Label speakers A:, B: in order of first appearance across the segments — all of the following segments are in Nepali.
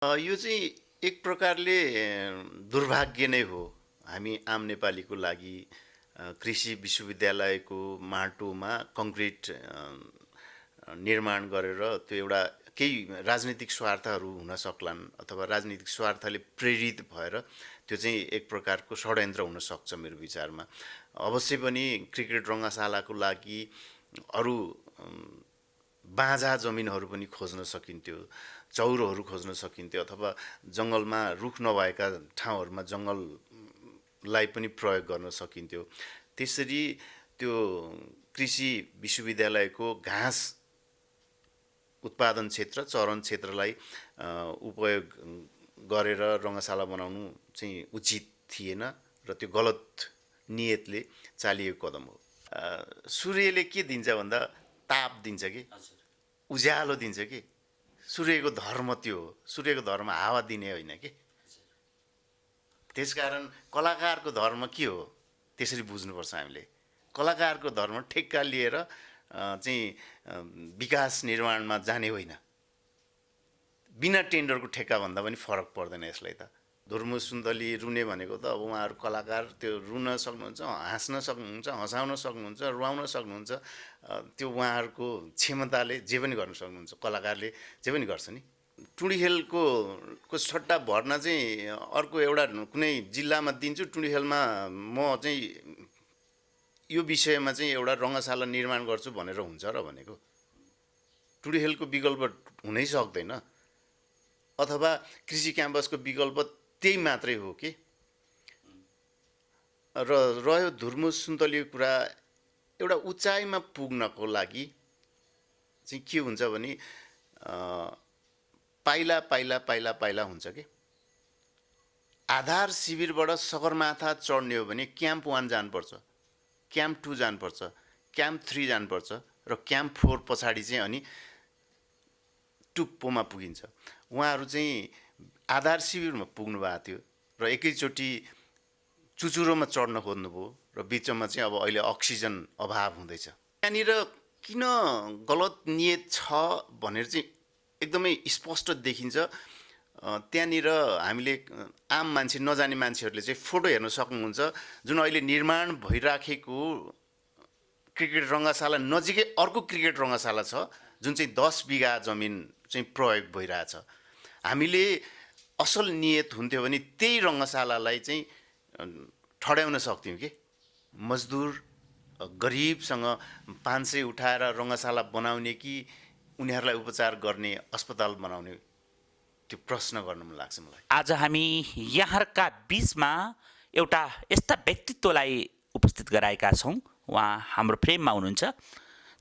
A: यो चाहिँ एक प्रकारले दुर्भाग्य नै हो हामी आम नेपालीको लागि। कृषि विश्वविद्यालयको माटोमा कङ्क्रिट निर्माण गरेर त्यो एउटा केही राजनीतिक स्वार्थहरू हुन सक्लान् अथवा राजनीतिक स्वार्थले प्रेरित भएर त्यो चाहिँ एक प्रकारको षड्यन्त्र हुनसक्छ मेरो विचारमा। अवश्य पनि क्रिकेट रङ्गशालाको लागि अरू बाँझा जमिनहरू पनि खोज्न सकिन्थ्यो, चौरोहरू खोज्न सकिन्थ्यो, अथवा जङ्गलमा रुख नभएका ठाउँहरूमा जङ्गललाई पनि प्रयोग गर्न सकिन्थ्यो। त्यसरी त्यो कृषि विश्वविद्यालयको घाँस उत्पादन क्षेत्र, चरण क्षेत्रलाई उपयोग गरेर रङ्गशाला बनाउनु चाहिँ उचित थिएन र त्यो गलत नियतले चालिएको कदम हो। सूर्यले के दिन्छ भन्दा ताप दिन्छ कि उज्यालो दिन्छ कि। सूर्यको धर्म त्यो हो। सूर्यको धर्म हावा दिने होइन कि। त्यसकारण कलाकारको धर्म के हो त्यसरी बुझ्नुपर्छ हामीले। कलाकारको धर्म ठेक्का लिएर चाहिँ विकास निर्माणमा जाने होइन। बिना टेन्डरको ठेक्का भन्दा पनि फरक पर्दैन यसलाई त। धुर्मु सुन्तली रुने भनेको त अब उहाँहरू कलाकार त्यो रुन सक्नुहुन्छ, हाँस्न सक्नुहुन्छ, हँसाउन सक्नुहुन्छ, रुवाउन सक्नुहुन्छ। त्यो उहाँहरूको क्षमताले जे पनि गर्न सक्नुहुन्छ। कलाकारले जे पनि गर्छ नि। टुँडिखेलको सट्टा भर्ना चाहिँ अर्को एउटा कुनै जिल्लामा दिन्छु, टुँडिखेलमा म चाहिँ यो विषयमा चाहिँ एउटा रङ्गशाला निर्माण गर्छु भनेर हुन्छ र भनेको। टुँडिखेलको विकल्प हुनै सक्दैन। अथवा कृषि क्याम्पसको विकल्प त्यही मात्रै हो कि। र रह्यो धुर्मु सुन्तलीको कुरा, एउटा उचाइमा पुग्नको लागि चाहिँ के हुन्छ भने पाइला पाइला पाइला पाइला हुन्छ कि। आधार शिविरबाट सगरमाथा चढ्ने हो भने क्याम्प 1 जानुपर्छ, क्याम्प 2 जानुपर्छ, क्याम्प 3 जानुपर्छ र क्याम्प 4 पछाडि चाहिँ अनि टुप्पोमा पुगिन्छ। उहाँहरू चाहिँ आधार शिविरमा पुग्नु भएको थियो र एकैचोटि चुचुरोमा चढ्न खोज्नुभयो र बिचमा चाहिँ अब अहिले अक्सिजन अभाव हुँदैछ। त्यहाँनिर किन गलत नियत छ भनेर चाहिँ एकदमै स्पष्ट देखिन्छ। त्यहाँनिर हामीले आम मान्छे, नजाने मान्छेहरूले चाहिँ फोटो हेर्न सक्नुहुन्छ। जुन अहिले निर्माण भइराखेको क्रिकेट रङ्गशाला नजिकै अर्को क्रिकेट रङ्गशाला छ जुन चाहिँ 10 बिघा जमिन चाहिँ प्रयोग भइरहेछ। हामीले असल नियत हुन्थ्यो भने त्यही रङ्गशालालाई चाहिँ ठड्याउन सक्थ्यौँ कि। मजदुर गरिबसँग 500 उठाएर रङ्गशाला बनाउने कि उनीहरूलाई उपचार गर्ने अस्पताल बनाउने, त्यो प्रश्न गर्न मन लाग्छ मलाई।
B: आज हामी यहाँका बिचमा एउटा यस्ता व्यक्तित्वलाई उपस्थित गराएका छौँ। उहाँ हाम्रो फ्रेममा हुनुहुन्छ।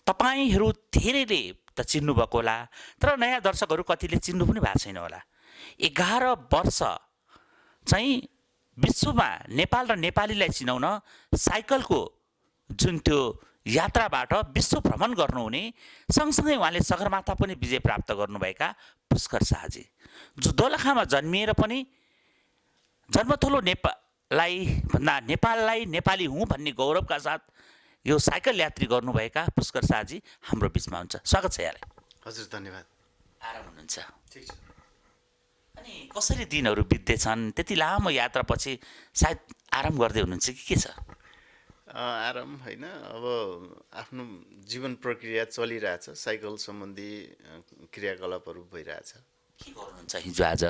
B: तपाईँहरू धेरैले त चिन्नुभएको होला, तर नयाँ दर्शकहरू कतिले चिन्नु पनि भएको छैन होला। 11 वर्ष चाहिँ विश्वमा नेपाल र नेपालीलाई चिनाउन साइकलको जुन त्यो यात्राबाट विश्व भ्रमण गर्नुहुने, सँगसँगै उहाँले सगरमाथा पनि विजय प्राप्त गर्नुभएका पुष्कर शाहजी, जो दोलखामा जन्मिएर पनि जन्मथलो नेपाललाई नेपाली हुँ भन्ने गौरवका साथ यो साइकल यात्री गर्नुभएका पुष्कर शाहजी हाम्रो बिचमा हुन्छ। स्वागत छ यहाँलाई।
A: हजुर, धन्यवाद।
B: आराम हुनुहुन्छ?
A: ठिक छ।
B: अनि कसरी दिनहरू बित्दैछन्? त्यति लामो यात्रापछि सायद आराम गर्दै हुनुहुन्छ कि के छ?
A: आराम होइन, अब आफ्नो जीवन प्रक्रिया चलिरहेछ। साइकल सम्बन्धी क्रियाकलापहरू भइरहेछ।
B: के गर्नुहुन्छ हिजो आज?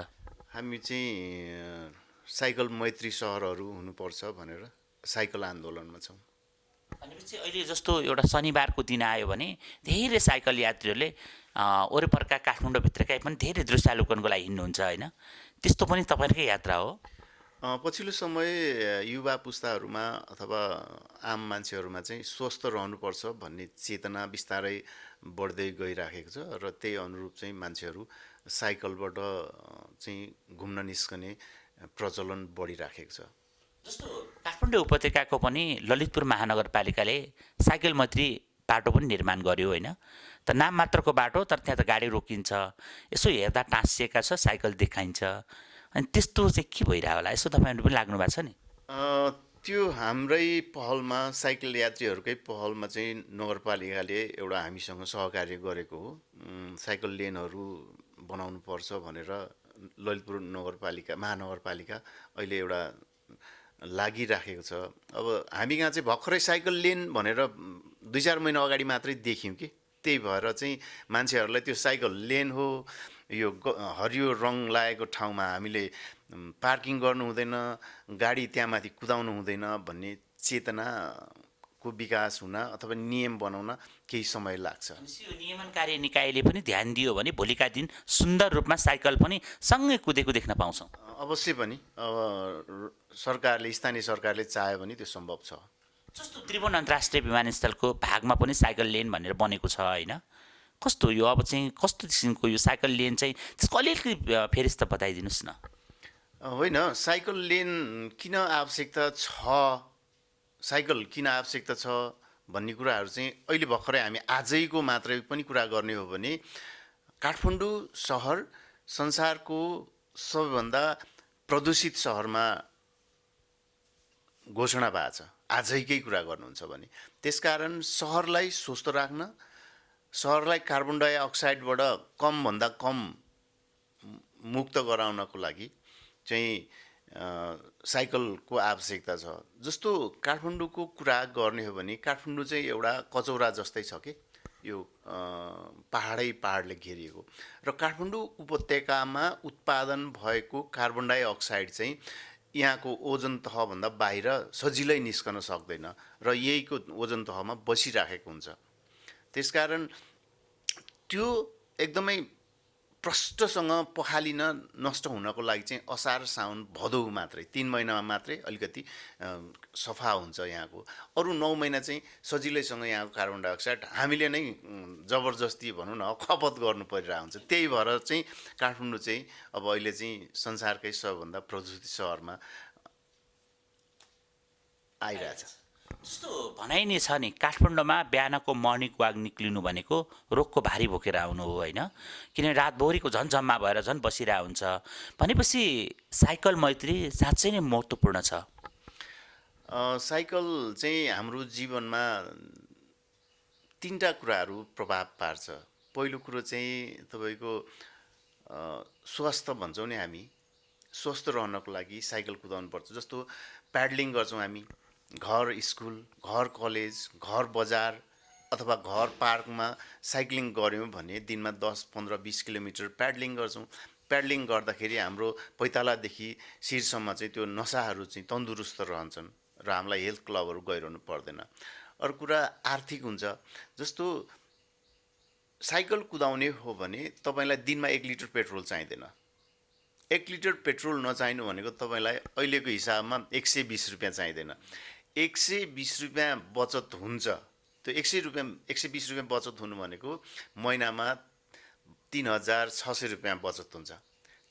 A: हामी चाहिँ साइकल मैत्री सहरहरू हुनुपर्छ भनेर साइकल आन्दोलनमा छौँ।
B: भनेपछि अहिले जस्तो एउटा शनिबारको दिन आयो भने धेरै साइकल यात्रीहरूले वरिपरका काठमाडौँभित्रका पनि धेरै दृश्यावलोकनको लागि हिँड्नुहुन्छ होइन? त्यस्तो पनि तपाईँहरूकै यात्रा हो?
A: पछिल्लो समय युवा पुस्ताहरूमा अथवा आम मान्छेहरूमा चाहिँ स्वस्थ रहनुपर्छ भन्ने चेतना बिस्तारै बढ्दै गइराखेको छ र त्यही अनुरूप चाहिँ मान्छेहरू साइकलबाट चाहिँ घुम्न निस्कने प्रचलन बढिराखेको छ।
B: जस्तो काठमाडौँ उपत्यकाको पनि ललितपुर महानगरपालिकाले साइकल मैत्री बाटो पनि निर्माण गर्यो होइन? त नाम मात्रको बाटो, तर त्यहाँ त गाडी रोकिन्छ, यसो हेर्दा टाँसिएका छ, साइकल देखाइन्छ। अनि त्यस्तो चाहिँ के भइरह्यो होला? यसो तपाईँहरू पनि लाग्नु भएको छ नि?
A: त्यो हाम्रै पहलमा, साइकल यात्रीहरूकै पहलमा चाहिँ नगरपालिकाले एउटा हामीसँग सहकार्य गरेको हो। साइकल लेनहरू बनाउनु पर्छ भनेर ललितपुर महानगरपालिका अहिले एउटा लागिराखेको छ। अब हामी कहाँ चाहिँ भर्खरै साइकल लेन भनेर 2-4 महिना अगाडि मात्रै देख्यौँ कि, त्यही भएर चाहिँ मान्छेहरूलाई त्यो साइकल लेन हो, यो हरियो रङ लागेको ठाउँमा हामीले पार्किङ गर्नु हुँदैन, गाडी त्यहाँमाथि कुदाउनु हुँदैन भन्ने चेतनाको विकास हुन अथवा नियम बनाउन केही समय लाग्छ।
B: यो नियमनकारी निकायले पनि ध्यान दियो भने भोलिका दिन सुन्दर रूपमा साइकल पनि सँगै कुदेको देख्न पाउँछौँ।
A: अवश्य पनि अब स्थानीय सरकारले चाह्यो भने त्यो सम्भव छ।
B: जस्तो त्रिभुवन अन्तर्राष्ट्रिय विमानस्थलको भागमा पनि साइकल लेन भनेर बनेको छ होइन, कस्तो यो अब चाहिँ कस्तो किसिमको यो साइकल लेन चाहिँ त्यसको अलिकति फेरि त बताइदिनुहोस् न।
A: होइन, साइकल लेन किन आवश्यकता छ भन्ने कुराहरू चाहिँ अहिले भर्खरै हामी आजैको मात्रै पनि कुरा गर्ने हो भने काठमाडौँ सहर संसारको सबैभन्दा प्रदूषित सहरमा घोषणा भएको छ, आजैकै कुरा गर्नुहुन्छ भने। त्यसकारण सहरलाई स्वस्थ राख्न, सहरलाई कार्बन डाइअक्साइडबाट कमभन्दा कम मुक्त गराउनको लागि चाहिँ साइकलको आवश्यकता छ। जस्तो काठमाडौँको कुरा गर्ने हो भने काठमाडौँ चाहिँ एउटा कचौरा जस्तै छ कि, यो पहाडले घेरिएको, र काठमाडौँ उपत्यकामा उत्पादन भएको कार्बन डाइअक्साइड चाहिँ यहाँको ओजन तहभन्दा बाहिर सजिलै निस्कन सक्दैन र यहीको ओजन तहमा बसिराखेको हुन्छ। त्यसकारण त्यो एकदमै प्रष्टसँग पखालिन नष्ट हुनको लागि चाहिँ असार साउन भदौ मात्रै 3 महिनामा मात्रै अलिकति सफा हुन्छ यहाँको, अरू 9 महिना चाहिँ सजिलैसँग यहाँको कार्बन डाइअक्साइड हामीले नै जबरजस्ती भनौँ न खपत गर्नु परिरहेको हुन्छ। त्यही भएर चाहिँ काठमाडौँ चाहिँ अब अहिले चाहिँ संसारकै सबभन्दा प्रदूषित सहरमा आइरहेछ।
B: जस्तो भनाइ नै छ नि, काठमाडौँमा बिहानको मर्निङ वाक निक्लिनु भनेको रोगको भारी बोकेर आउनु हो होइन, किनभने रातभरिको झन् जम्मा भएर झन् बसिरहेको हुन्छ। भनेपछि साइकल मैत्री साँच्चै नै महत्त्वपूर्ण छ।
A: साइकल चाहिँ हाम्रो जीवनमा 3टा कुराहरू प्रभाव पार्छ। पहिलो कुरो चाहिँ तपाईँको स्वास्थ्य भन्छौँ नि, हामी स्वस्थ रहनको लागि साइकल कुदाउनुपर्छ। जस्तो प्याडलिङ गर्छौँ हामी, घर स्कुल, घर कलेज, घर बजार अथवा घर पार्कमा साइक्लिङ गऱ्यौँ भने दिनमा 10, 15, 20 किलोमिटर प्याडलिङ गर्छौँ। प्याडलिङ गर्दाखेरि हाम्रो पैतालादेखि शिरसम्म चाहिँ त्यो नसाहरू चाहिँ तन्दुरुस्त रहन्छन् र हामीलाई हेल्थ क्लबहरू गइरहनु पर्दैन। अर्को कुरा आर्थिक हुन्छ। जस्तो साइकल कुदाउने हो भने तपाईँलाई दिनमा 1 लिटर पेट्रोल चाहिँदैन। 1 लिटर पेट्रोल नचाहिनु भनेको तपाईँलाई अहिलेको हिसाबमा 120 रुपियाँ चाहिँदैन। 120 रुपियाँ बचत हुन्छ। त्यो 120 रुपियाँ बचत हुनु भनेको महिनामा 3600 रुपियाँ बचत हुन्छ।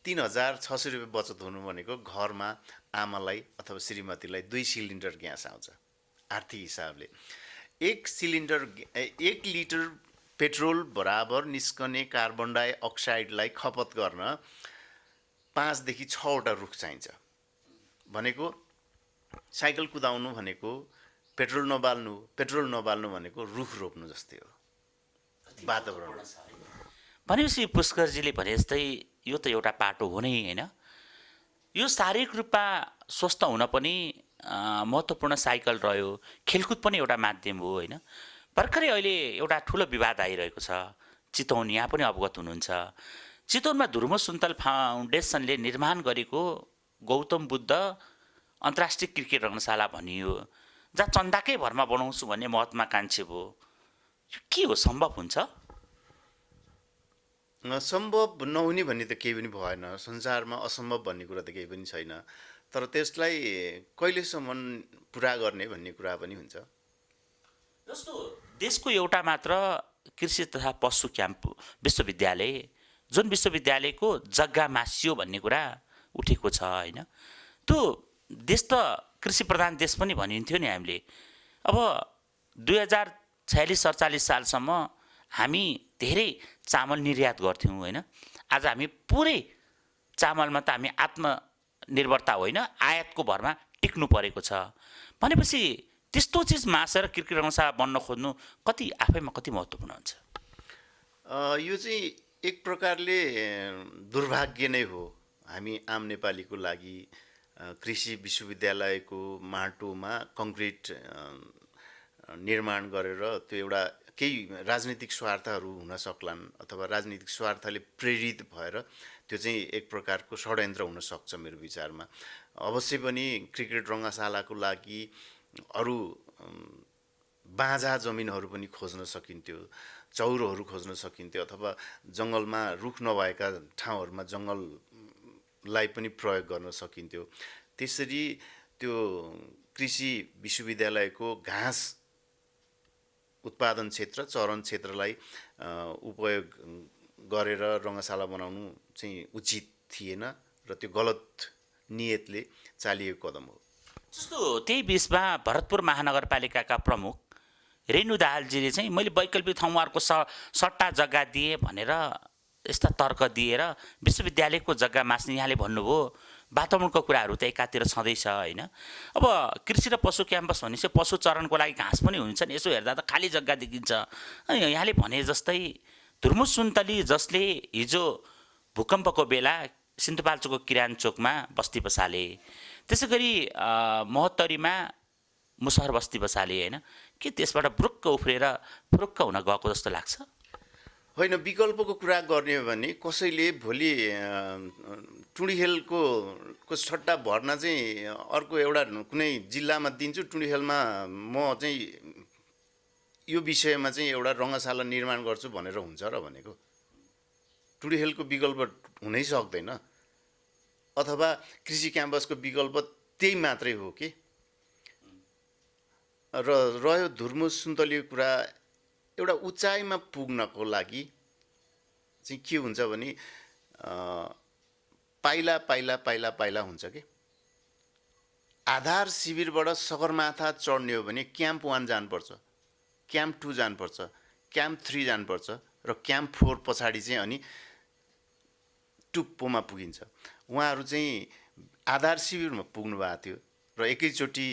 A: 3600 रुपियाँ बचत हुनु भनेको घरमा आमालाई अथवा श्रीमतीलाई 2 सिलिन्डर ग्यास आउँछ। आर्थिक हिसाबले 1 लिटर पेट्रोल बराबर निस्कने कार्बन डाइअक्साइडलाई खपत गर्न 5 देखि 6वटा रुख चाहिन्छ। भनेको साइकल कुदाउनु भनेको पेट्रोल नबाल्नु भनेको रुख रोप्नु जस्तै हो, वातावरण।
B: भनेपछि पुष्करजीले भने जस्तै यो त एउटा पाटो हो नै होइन, यो शारीरिक रूपमा स्वस्थ हुन पनि महत्त्वपूर्ण साइकल रह्यो, खेलकुद पनि एउटा माध्यम हो होइन। भर्खरै अहिले एउटा ठुलो विवाद आइरहेको छ, चितवन यहाँ पनि अवगत हुनुहुन्छ। चितवनमा धुर्म सुन्तल फाउन्डेसनले निर्माण गरेको गौतम बुद्ध अन्तर्राष्ट्रिय क्रिकेट रङ्गशाला भनियो, जहाँ चन्दाकै भरमा बनाउँछु भन्ने महत्त्वाकाङ्क्षी भयो। यो के हो, सम्भव हुन्छ?
A: सम्भव नहुने भन्ने त केही पनि भएन। संसारमा असम्भव भन्ने कुरा त केही पनि छैन। तर त्यसलाई कहिलेसम्म पुरा गर्ने भन्ने कुरा पनि हुन्छ।
B: जस्तो देशको एउटा मात्र कृषि तथा पशु क्याम्प विश्वविद्यालय, जुन विश्वविद्यालयको जग्गा मासियो भन्ने कुरा उठेको छ होइन। त्यो देश त कृषि प्रधान देश पनि भनिन्थ्यो नि हामीले। अब 2046-47 सालसम्म हामी धेरै चामल निर्यात गर्थ्यौँ होइन। आज हामी पुरै चामलमा त हामी आत्मनिर्भरता होइन, आयातको भरमा टिक्नु परेको छ। भनेपछि त्यस्तो चिज मासेर क्रिकेट रङ्गशाला बन्न खोज्नु आफैमा कति महत्त्वपूर्ण हुन्छ?
A: यो चाहिँ एक प्रकारले दुर्भाग्य नै हो। हामी आम नेपालीको लागि कृषि विश्वविद्यालयको माटोमा कङ्क्रिट निर्माण गरेर त्यो एउटा केही राजनीतिक स्वार्थहरू हुन सक्लान् अथवा राजनीतिक स्वार्थले प्रेरित भएर त्यो चाहिँ एक प्रकारको षड्यन्त्र हुनसक्छ मेरो विचारमा। अवश्य पनि क्रिकेट रङ्गशालाको लागि अरू बाँझा जमिनहरू पनि खोज्न सकिन्थ्यो, चौरोहरू खोज्न सकिन्थ्यो अथवा जङ्गलमा रुख नभएका ठाउँहरूमा जङ्गललाई पनि प्रयोग गर्न सकिन्थ्यो। त्यसरी त्यो कृषि विश्वविद्यालयको घाँस उत्पादन क्षेत्र चरण क्षेत्रलाई उपयोग गरेर रङ्गशाला बनाउनु चाहिँ उचित थिएन र त्यो गलत नियतले चालिएको कदम हो।
B: जस्तो त्यही बिचमा भरतपुर महानगरपालिकाका प्रमुख रेणु दाहालजीले चाहिँ मैले वैकल्पिक ठाउँहरूको सट्टा जग्गा दिएँ भनेर यस्ता तर्क दिएर विश्वविद्यालयको जग्गा मास्ने यहाँले भन्नुभयो। वातावरणको कुराहरू त एकातिर छँदैछ होइन। अब कृषि र पशु क्याम्पस भनेपछि पशु चरणको लागि घाँस पनि हुन्छ नि, यसो हेर्दा त खाली जग्गा देखिन्छ। अनि यहाँले भने जस्तै धुर्मु सुन्तली जसले हिजो भूकम्पको बेला सिन्धुपाल्चोकको किरान चोकमा बस्ती बसाले, त्यसै गरी महोत्तरीमा मुसहर बस्ती बसाले होइन, के त्यसबाट ब्रुक्क उफ्रेर फुरुक्क हुन गएको जस्तो लाग्छ?
A: होइन, विकल्पको कुरा गर्ने हो भने कसैले भोलि टुँडिखेलको सट्टा भर्ना चाहिँ अर्को एउटा कुनै जिल्लामा दिन्छु, टुँडिखेलमा म चाहिँ यो विषयमा चाहिँ एउटा रङ्गशाला निर्माण गर्छु भनेर हुन्छ र भनेको? टुँडिखेलको विकल्प हुनै सक्दैन। अथवा कृषि क्याम्पसको विकल्प त्यही मात्रै हो कि? र रह्यो धुर्मु सुन्तलीको कुरा, एउटा उचाइमा पुग्नको लागि चाहिँ के हुन्छ भने पाइला पाइला पाइला पाइला हुन्छ कि। आधार शिविरबाट सगरमाथा चढ्ने हो भने क्याम्प 1 जानुपर्छ, क्याम्प 2 जानुपर्छ, क्याम्प 3 जानुपर्छ र क्याम्प 4 पछाडि चाहिँ अनि टुप्पोमा पुगिन्छ। उहाँहरू चाहिँ आधार शिविरमा पुग्नु भएको थियो र एकैचोटि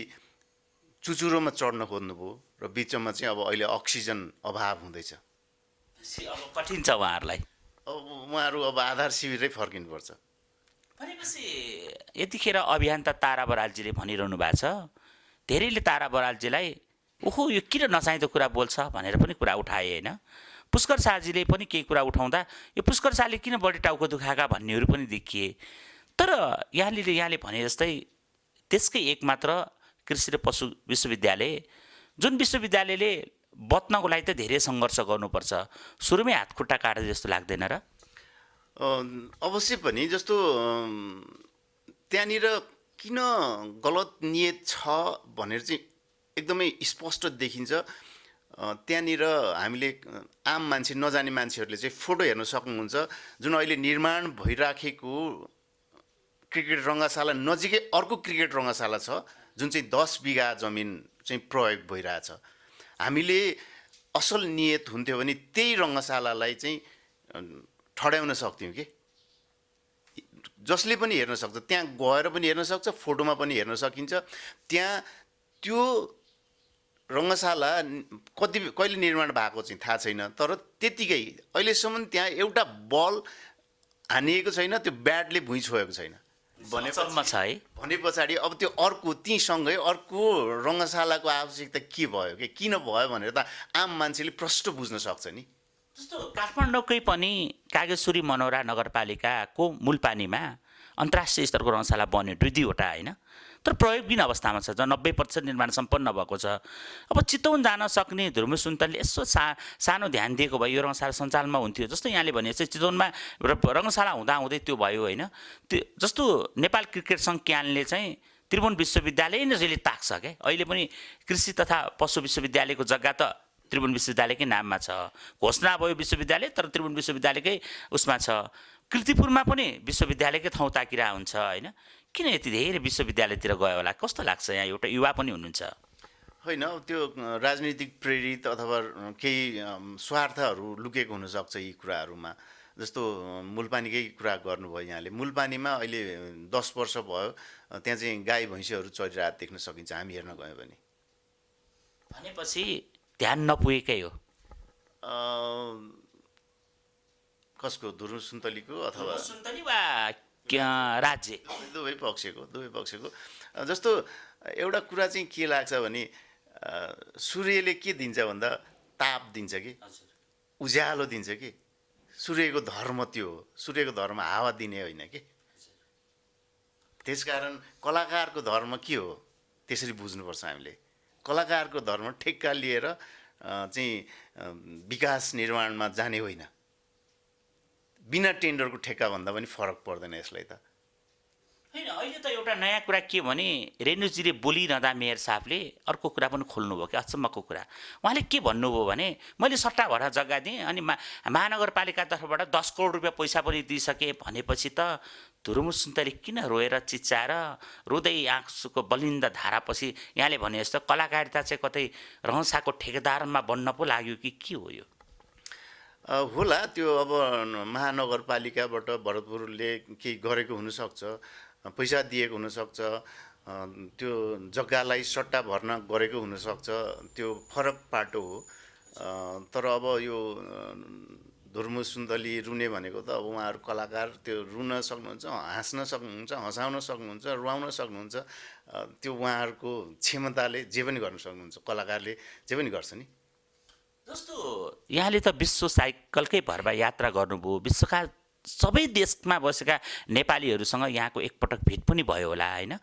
A: चुचुरोमा चढ्न खोज्नुभयो र बिचमा चाहिँ अब अहिले अक्सिजन अभाव हुँदैछ।
B: अब कठिन छ उहाँहरूलाई।
A: अब उहाँहरू अब आधार शिविरै फर्किनुपर्छ।
B: भनेपछि यतिखेर अभियन्ता तारा बरालजीले भनिरहनु भएको छ, धेरैले तारा बरालजीलाई ओहो यो किन नचाहिँदो कुरा बोल्छ भनेर पनि कुरा उठाए होइन। पुष्कर शाहजीले पनि केही कुरा उठाउँदा यो पुष्कर शाहले किन बढी टाउको दुखाएका भन्नेहरू पनि देखिए। तर यहाँले भने जस्तै त्यसकै एकमात्र कृषि र पशु विश्वविद्यालय, जुन विश्वविद्यालयले बच्नको लागि त धेरै सङ्घर्ष गर्नुपर्छ, सुरुमै हातखुट्टा काट्दै जस्तो लाग्दैन र?
A: अवश्य पनि। जस्तो त्यहाँनिर किन गलत नियत छ भनेर चाहिँ एकदमै स्पष्ट देखिन्छ। त्यहाँनिर हामीले आम मान्छे नजाने मान्छेहरूले चाहिँ फोटो हेर्न सक्नुहुन्छ, जुन अहिले निर्माण भइराखेको क्रिकेट रङ्गशाला नजिकै अर्को क्रिकेट रङ्गशाला छ जुन चाहिँ 10 बिघा जमिन चाहिँ प्रयोग भइरहेछ। हामीले असल नियत हुन्थ्यो भने त्यही रङ्गशालालाई चाहिँ ठड्याउन सक्थ्यौँ कि। जसले पनि हेर्न सक्छ, त्यहाँ गएर पनि हेर्न सक्छ, फोटोमा पनि हेर्न सकिन्छ। त्यहाँ त्यो रङ्गशाला कहिले निर्माण भएको चाहिँ थाहा छैन, तर त्यतिकै अहिलेसम्म त्यहाँ एउटा बल हानिएको छैन, त्यो ब्याटले भुइँ छोएको छैन भने पछाडि अब त्यो अर्को तीसँगै अर्को रङ्गशालाको आवश्यकता के भयो कि, किन भयो भनेर त आम मान्छेले प्रष्ट बुझ्न सक्छ नि।
B: जस्तो काठमाडौँकै पनि कागेश्वरी मनोरा नगरपालिकाको मूलपानीमा अन्तर्राष्ट्रिय स्तरको रङ्गशाला बन्यो 2-2वटा होइन, तर प्रयोगविहीन अवस्थामा छ, जहाँ 90% निर्माण सम्पन्न भएको छ। अब चितवन जान सक्ने धुर्मु सुन्तलीले यसो सानो ध्यान दिएको भए यो रङ्गशाला सञ्चालनमा हुन्थ्यो। जस्तो यहाँले भने चाहिँ चितवनमा रङ्गशाला हुँदाहुँदै त्यो भयो होइन। त्यो जस्तो नेपाल क्रिकेट सङ्घ क्यानले चाहिँ त्रिभुवन विश्वविद्यालय नै जहिले ताक्छ क्या। अहिले पनि कृषि तथा पशु विश्वविद्यालयको जग्गा त त्रिभुवन विश्वविद्यालयकै नाममा छ, घोषणा भयो विश्वविद्यालय, तर त्रिभुवन विश्वविद्यालयकै उसमा छ। कीर्तिपुरमा पनि विश्वविद्यालयकै ठाउँ ताकिरहेको हुन्छ होइन। किन यति धेरै विश्वविद्यालयतिर गयो होला, कस्तो लाग्छ? यहाँ एउटा युवा पनि हुनुहुन्छ।
A: होइन, त्यो राजनीतिक प्रेरित अथवा केही स्वार्थहरू लुकेको हुनसक्छ यी कुराहरूमा। जस्तो मूलपानीकै कुरा गर्नुभयो यहाँले, मूलपानीमा अहिले 10 वर्ष भयो त्यहाँ चाहिँ गाई भैँसीहरू चरिरहेको देख्न सकिन्छ हामी हेर्न गयो भने।
B: भनेपछि ध्यान नपुगेकै हो।
A: कसको? धुर्मु सुन्तलीको अथवा
B: सुन्तली वा राज्य
A: दुवै पक्षको जस्तो एउटा कुरा चाहिँ के लाग्छ भने सूर्यले के दिन्छ भन्दा ताप दिन्छ कि उज्यालो दिन्छ कि सूर्यको धर्म त्यो हो सूर्यको धर्म हावा दिने होइन कि त्यसकारण कलाकारको धर्म के हो त्यसरी बुझ्नुपर्छ हामीले कलाकारको धर्म ठेक्का लिएर चाहिँ विकास निर्माणमा जाने होइन बिना टेन्डरको ठेक्का भन्दा पनि फरक पर्दैन यसलाई त
B: होइन अहिले त एउटा नयाँ कुरा के भने रेणुजीले बोलिरहँदा मेयर साहबले अर्को कुरा पनि खोल्नुभयो कि अचम्मको कुरा उहाँले के भन्नुभयो भने मैले सट्टा भएर जग्गा दिएँ अनि महानगरपालिका तर्फबाट 10 करोड रुपियाँ पैसा पनि दिइसकेँ भनेपछि त धुरुमु सुन्तले किन रोएर चिच्चाएर रुँदै आँसुको बलिन्द धारापछि यहाँले भने जस्तो कलाकारिता चाहिँ कतै रहसाको ठेकेदारमा बन्न पो लाग्यो कि के हो यो
A: होला त्यो अब महानगरपालिकाबाट भरतपुरले केही गरेको हुनसक्छ पैसा दिएको हुनसक्छ त्यो जग्गालाई सट्टा भर्न गरेको हुनसक्छ त्यो फरक पाटो हो तर अब यो धुर्मु सुन्दली रुने भनेको त अब उहाँहरू कलाकार त्यो रुन सक्नुहुन्छ हाँस्न सक्नुहुन्छ हँसाउन सक्नुहुन्छ रुवाउन सक्नुहुन्छ त्यो उहाँहरूको क्षमताले जे पनि गर्न सक्नुहुन्छ कलाकारले जे पनि गर्छ नि
B: जस्तो यहाँले त विश्व साइकलकै भरमा यात्रा गर्नुभयो विश्वका सबै देशमा बसेका नेपालीहरूसँग यहाँको एकपटक भेट पनि भयो होला होइन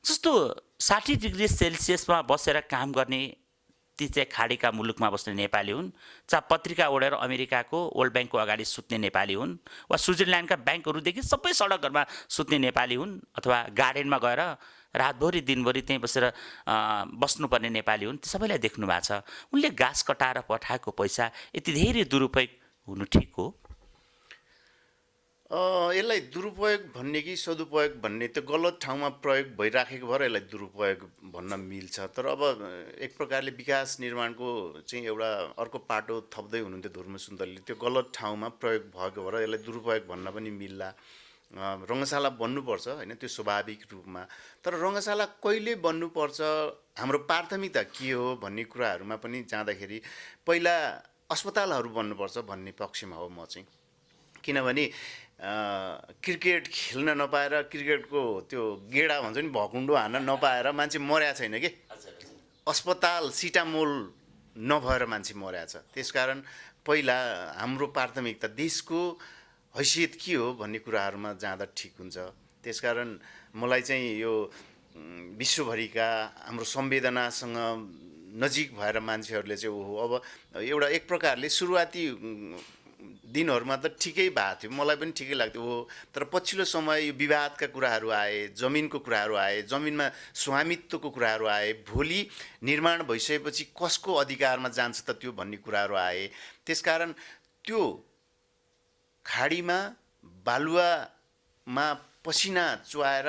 B: जस्तो 60 डिग्री सेल्सियसमा बसेर काम गर्ने ती चाहिँ खाडीका मुलुकमा बस्ने नेपाली हुन् चाहे पत्रिका ओढेर अमेरिकाको वर्ल्ड ब्याङ्कको अगाडि सुत्ने नेपाली हुन् वा स्विजरल्यान्डका ब्याङ्कहरूदेखि सबै सडकहरूमा सुत्ने नेपाली हुन् अथवा गार्डनमा गएर रातभरि दिनभरि त्यहीँ बसेर बस्नुपर्ने नेपाली हुन् त्यो सबैलाई देख्नु भएको छ उनले घाँस कटाएर पठाएको पैसा यति धेरै दुरुपयोग हुनु ठिक हो
A: यसलाई दुरुपयोग भन्ने कि सदुपयोग भन्ने त्यो गलत ठाउँमा प्रयोग भइराखेको भएर यसलाई दुरुपयोग भन्न मिल्छ तर अब एक प्रकारले विकास निर्माणको चाहिँ एउटा अर्को पाटो थप्दै हुनुहुन्थ्यो धुर्म सुन्दरले त्यो गलत ठाउँमा प्रयोग भएको भएर यसलाई दुरुपयोग भन्न पनि मिल्ला रङ्गशाला बन्नुपर्छ होइन त्यो स्वाभाविक रूपमा तर रङ्गशाला कहिले बन्नुपर्छ हाम्रो प्राथमिकता के हो भन्ने कुराहरूमा पनि जाँदाखेरि पहिला अस्पतालहरू बन्नुपर्छ भन्ने पक्षमा हो म चाहिँ किनभने क्रिकेट खेल्न नपाएर क्रिकेटको त्यो गेडा भन्छ नि भकुन्डो हान्न नपाएर मान्छे मर्या छैन कि अस्पताल सिटामोल नभएर मान्छे मर्या छ त्यसकारण पहिला हाम्रो प्राथमिकता देशको हैसियत के हो भन्ने कुराहरूमा जाँदा ठिक हुन्छ त्यसकारण मलाई चाहिँ यो विश्वभरिका हाम्रो संवेदनासँग नजिक भएर मान्छेहरूले चाहिँ ओहो अब एउटा एक प्रकारले सुरुवाती दिनहरूमा त ठिकै भएको थियो मलाई पनि ठिकै लाग्थ्यो हो तर पछिल्लो समय यो विवादका कुराहरू आए जमिनको कुराहरू आए जमिनमा स्वामित्वको कुराहरू आए भोलि निर्माण भइसकेपछि कसको अधिकारमा जान्छ त त्यो भन्ने कुराहरू आए त्यसकारण त्यो खाडीमा बालुवामा पसिना चुहाएर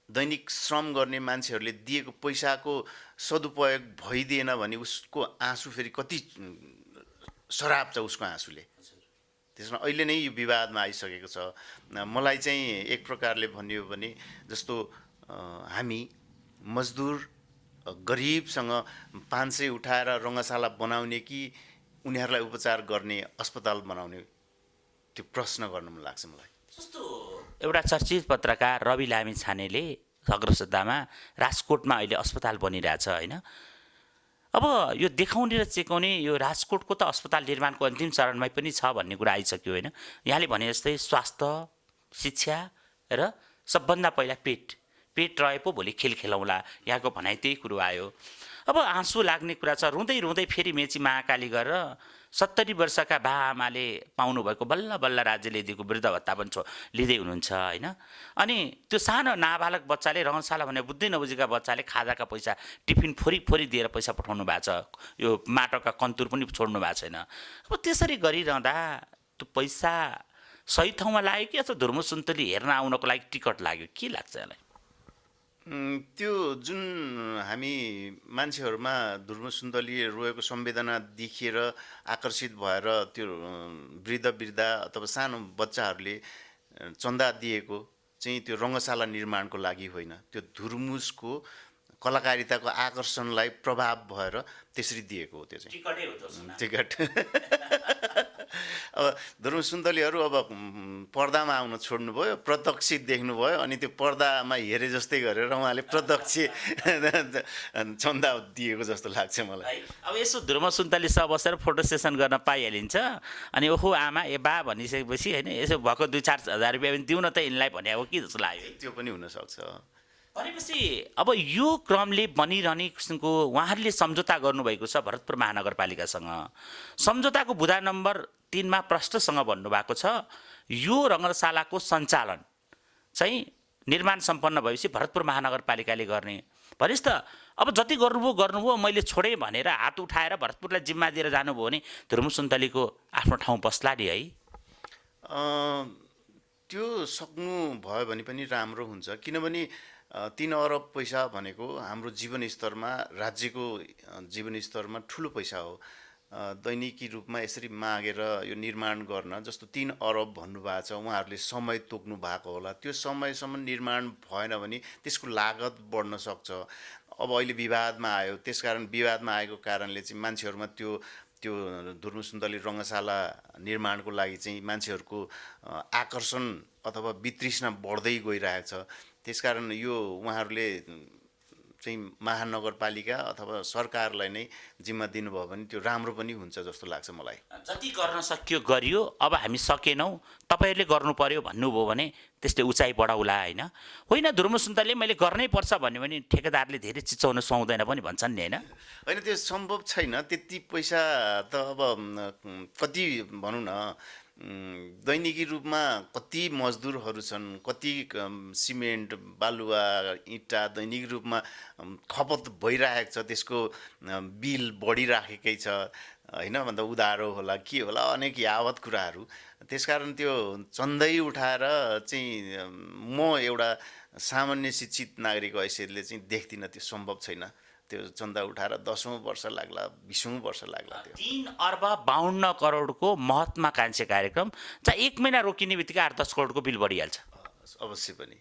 A: दैनिक श्रम गर्ने मान्छेहरूले दिएको पैसाको सदुपयोग भइदिएन भने उसको आँसु फेरि कति सराप छ उसको आँसुले त्यसमा अहिले नै यो विवादमा आइसकेको छ मलाई चाहिँ एक प्रकारले भनियो भने जस्तो हामी मजदुर गरिबसँग 500 उठाएर रङ्गशाला बनाउने कि उनीहरूलाई उपचार गर्ने अस्पताल बनाउने त्यो प्रश्न गर्न मन लाग्छ मलाई
B: जस्तो एउटा चर्चित पत्रकार रवि लामी छानेले अग्रसत्तामा राजकोटमा अहिले अस्पताल बनिरहेछ होइन अब यो देखाउने र चेकाउने यो राजकोटको त अस्पताल निर्माणको अन्तिम चरणमै पनि छ भन्ने कुरा आइसक्यो होइन यहाँले भने जस्तै स्वास्थ्य शिक्षा र सबभन्दा पहिला पेट रहे पो भोलि खेल खेलौँला यहाँको भनाइ त्यही कुरो आयो अब आँसु लाग्ने कुरा छ रुँदै रुँदै फेरि मेची महाकाली गरेर 70 वर्षका बाआमाले पाउनुभएको बल्ल बल्ल राज्यले दिएको वृद्ध भत्ता पनि लिँदै हुनुहुन्छ होइन अनि त्यो सानो नाबालक बच्चाले रङ्गशाला भने बुझ्दै नबुझेका बच्चाले खाजाका पैसा टिफिन फोरी दिएर पैसा पठाउनु भएको छ यो माटोका कन्तुर पनि छोड्नु भएको छैन अब त्यसरी गरिरहँदा त्यो पैसा सही ठाउँमा लाग्यो कि अथवा धुर्मु सुन्तली हेर्न आउनको लागि टिकट लाग्यो के लाग्छ यसलाई
A: त्यो जुन हामी मान्छेहरूमा धुर्म सुन्दली रोएको संवेदना देखिएर आकर्षित भएर त्यो वृद्धा अथवा सानो बच्चाहरूले चन्दा दिएको चाहिँ त्यो रङ्गशाला निर्माणको लागि होइन त्यो धुर्मुसको कलाकारिताको आकर्षणलाई प्रभाव भएर त्यसरी दिएको हो त्यो चाहिँ टिकट अब ध्रुव सुन्तलीहरू अब पर्दामा आउन छोड्नुभयो, प्रत्यक्ष देख्नुभयो, अनि त्यो पर्दामा हेरे जस्तै गरेर उहाँले प्रत्यक्ष चन्दा दिएको जस्तो लाग्छ मलाई।
B: अब यसो ध्रुव सुन्तलीसँग बसेर फोटो सेसन गर्न पाइहालिन्छ, अनि ओहो आमा ए बा भनिसकेपछि होइन यसो भएको 2-4 हजार रुपियाँ पनि दिउँ न त यिनलाई भने हो कि जस्तो लाग्यो।
A: त्यो पनि हुनसक्छ।
B: भनेपछि अब यो क्रमले बनिरहने किसिमको उहाँहरूले सम्झौता गर्नुभएको छ भरतपुर महानगरपालिकासँग। सम्झौताको बुँदा नम्बर 3मा प्रष्टसँग भन्नुभएको छ यो रङ्गशालाको सञ्चालन चाहिँ निर्माण सम्पन्न भएपछि भरतपुर महानगरपालिकाले गर्ने। भनेस् त अब जति गर्नुभयो मैले छोडेँ भनेर हात उठाएर भरतपुरलाई जिम्मा दिएर जानुभयो भने ध्रुव सुन्तलीको आफ्नो ठाउँ बस्ला नि है।
A: त्यो सक्नु भयो भने पनि राम्रो हुन्छ, किनभने 3 अरब पैसा भनेको हाम्रो जीवनस्तरमा, राज्यको जीवनस्तरमा ठुलो पैसा हो। दैनिकी रूपमा यसरी मागेर यो निर्माण गर्न, जस्तो 3 अरब भन्नुभएको छ, उहाँहरूले समय तोक्नु भएको होला। त्यो समयसम्म निर्माण भएन भने त्यसको लागत बढ्न सक्छ। अब अहिले विवादमा आयो, त्यसकारण विवादमा आएको कारणले चाहिँ मान्छेहरूमा त्यो ध्रुव सुन्तली रङ्गशाला निर्माणको लागि चाहिँ मान्छेहरूको आकर्षण अथवा वितृष्णा बढ्दै गइरहेको छ। त्यसकारण यो उहाँहरूले चाहिँ महानगरपालिका अथवा सरकारलाई नै जिम्मा दिनुभयो भने त्यो राम्रो पनि हुन्छ जस्तो लाग्छ मलाई।
B: जति गर्न सकियो गरियो, अब हामी सकेनौँ तपाईँहरूले गर्नु पर्यो भन्नुभयो भने त्यसले उचाइ बढाउला होइन। होइन ध्रुव सुन्तलीले मैले गर्नै पर्छ भन्यो भने ठेकेदारले धेरै चिचाउन सुहाउँदैन पनि भन्छन् नि होइन।
A: होइन त्यो सम्भव छैन। त्यति पैसा त अब कति भनौँ न, दैनिकी रूपमा कति मजदुरहरू छन्, कति सिमेन्ट बालुवा इँटा दैनिक रूपमा खपत भइरहेको छ, त्यसको बिल बढिराखेकै छ होइन। भन्दा उधारो होला के होला अनेक यावत कुराहरू। त्यसकारण त्यो चन्दै उठाएर चाहिँ म एउटा सामान्य शिक्षित नागरिक हैसियतले चाहिँ देख्दिनँ त्यो सम्भव छैन। त्यो चन्दा उठाएर 10औँ वर्ष लाग्ला, 20औँ वर्ष लाग्ला। त्यो
B: 3 अर्ब 52 करोडको महत्त्वाकांक्षी कार्यक्रम चाहिँ 1 महिना रोकिने बित्तिकै 8-10 करोडको बिल बढिहाल्छ।
A: अवश्य पनि।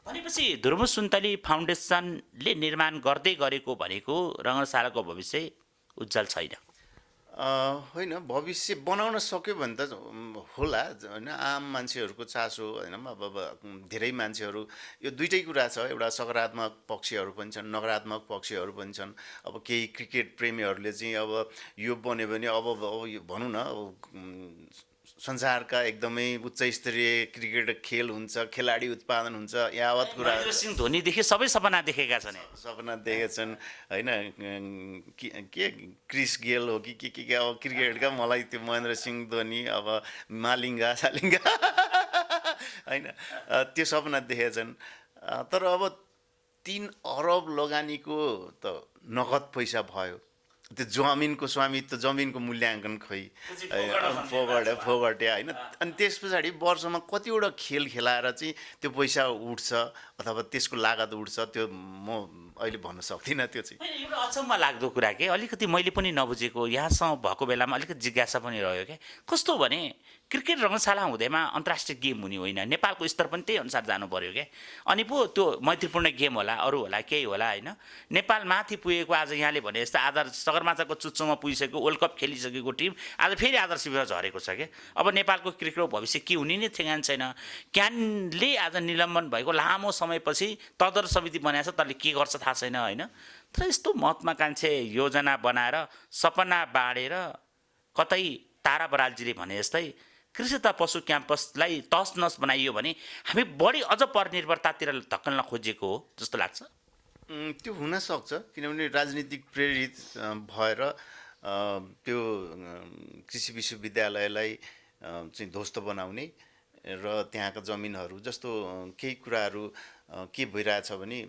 B: भनेपछि ध्रुव सुन्तली फाउन्डेसनले निर्माण गर्दै गरेको भनेको रङ्गशालाको भविष्य उज्जवल छैन।
A: होइन, भविष्य बनाउन सक्यो भने त होला होइन। आम मान्छेहरूको चासो होइन। अब धेरै मान्छेहरू, यो दुइटै कुरा छ, एउटा सकारात्मक पक्षहरू पनि छन्, नकारात्मक पक्षहरू पनि छन्। अब केही क्रिकेट प्रेमीहरूले चाहिँ अब यो बन्यो भने अब यो भनौँ न, अब संसारका एकदमै उच्च स्तरीय क्रिकेट खेल हुन्छ, खेलाडी उत्पादन हुन्छ, यावत कुरा।
B: महेन्द्र सिंह धोनीदेखि सबै सपना देखेका छन्,
A: सपना देखेछन् होइन। के क्रिस गेल हो कि के अब क्रिकेटका, मलाई त्यो महेन्द्र सिंह धोनी, अब मालिङ्गा सालिङ्गा होइन, त्यो सपना देखेछन्। तर अब 3 अरब लगानीको त नगद पैसा भयो। त्यो जमिनको स्वामित्व, जमिनको मूल्याङ्कन खै फोगटे होइन। अनि त्यस पछाडि वर्षमा कतिवटा खेल खेलाएर चाहिँ त्यो पैसा उठ्छ अथवा त्यसको लागत उठ्छ, त्यो म अहिले भन्न सक्दिनँ। त्यो चाहिँ
B: एउटा अचम्म लाग्दो कुरा के, अलिकति मैले पनि नबुझेको यहाँसँग भएको बेलामा अलिकति जिज्ञासा पनि रह्यो क्या। कस्तो भने क्रिकेट रङ्गशाला हुँदैमा अन्तर्राष्ट्रिय गेम हुने होइन, नेपालको स्तर पनि त्यही अनुसार जानु पर्यो क्या। अनि पो त्यो मैत्रीपूर्ण गेम होला, अरू होला, केही होला होइन। नेपाल माथि पुगेको आज यहाँले भने जस्तो आधार सगरमाथाको चुच्चोमा पुगिसकेको, वर्ल्ड कप खेलिसकेको टिम आज फेरि आदर्श शिविर झरेको छ क्या। अब नेपालको क्रिकेटको भविष्य के हुने नै ठेगान छैन। क्यानले आज निलम्बन भएको लामो समयपछि तदर्थ समिति बनाएको छ, त्यसले के गर्छ थाहा छैन होइन। तर यस्तो महत्त्वाकांक्षी योजना बनाएर सपना बाँडेर, कतै तारा बरालजीले भने जस्तै कृषि तथा पशु क्याम्पसलाई तस नस बनाइयो भने हामी बढी अझ परनिर्भरतातिर धक्कल्न खोजेको हो जस्तो लाग्छ।
A: त्यो हुनसक्छ, किनभने राजनीतिक प्रेरित भएर त्यो कृषि विश्वविद्यालयलाई चाहिँ ध्वस्त बनाउने र त्यहाँका जमिनहरू, जस्तो केही कुराहरू के भइरहेछ भने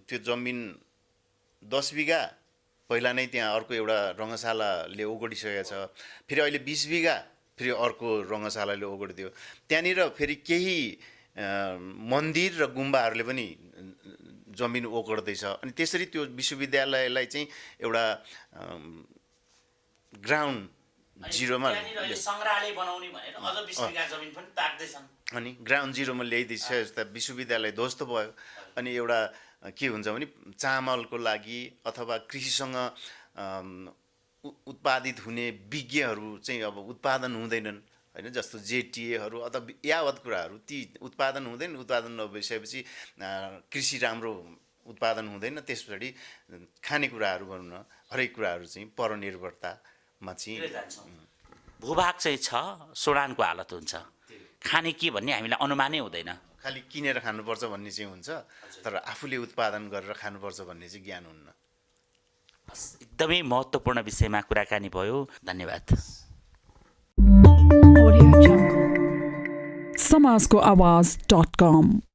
A: त्यो जमिन 10 बिघा पहिला नै त्यहाँ अर्को एउटा रङ्गशालाले ओगटिसकेको छ, फेरि अहिले 20 बिघा फेरि अर्को रङ्गशालाले ओगटिदियो। त्यहाँनिर फेरि केही मन्दिर र गुम्बाहरूले पनि जमिन ओगट्दैछ। अनि त्यसरी त्यो विश्वविद्यालयलाई चाहिँ एउटा ग्राउन्ड जिरोमा
B: सङ्ग्रहालय बनाउने भनेर अझ 20 बिघा जमिन पनि ताक्दैछन्।
A: अनि ग्राउन्ड जिरोमा ल्याइदिन्छ, विश्वविद्यालय ध्वस्त भयो। अनि एउटा के हुन्छ भने चामलको लागि अथवा कृषिसँग उत्पादित हुने विज्ञहरू चाहिँ अब उत्पादन हुँदैनन् होइन, जस्तो जेटिएहरू अथवा यावत कुराहरू ती उत्पादन हुँदैन। उत्पादन नभइसकेपछि कृषि राम्रो उत्पादन हुँदैन। त्यस पछाडि खानेकुराहरू भनौँ न, हरेक कुराहरू चाहिँ परनिर्भरतामा चाहिँ
B: भूभाग चाहिँ छ, सोडानको हालत हुन्छ, खाने के भन्ने हामीलाई अनुमानै हुँदैन।
A: खालि किनेर खानुपर्छ भन्ने चाहिँ हुन्छ, तर आफूले उत्पादन गरेर खानुपर्छ भन्ने चाहिँ ज्ञान हुन्न।
B: एकदमै महत्त्वपूर्ण विषयमा कुराकानी भयो। धन्यवाद।
C: समाजको आवाज.com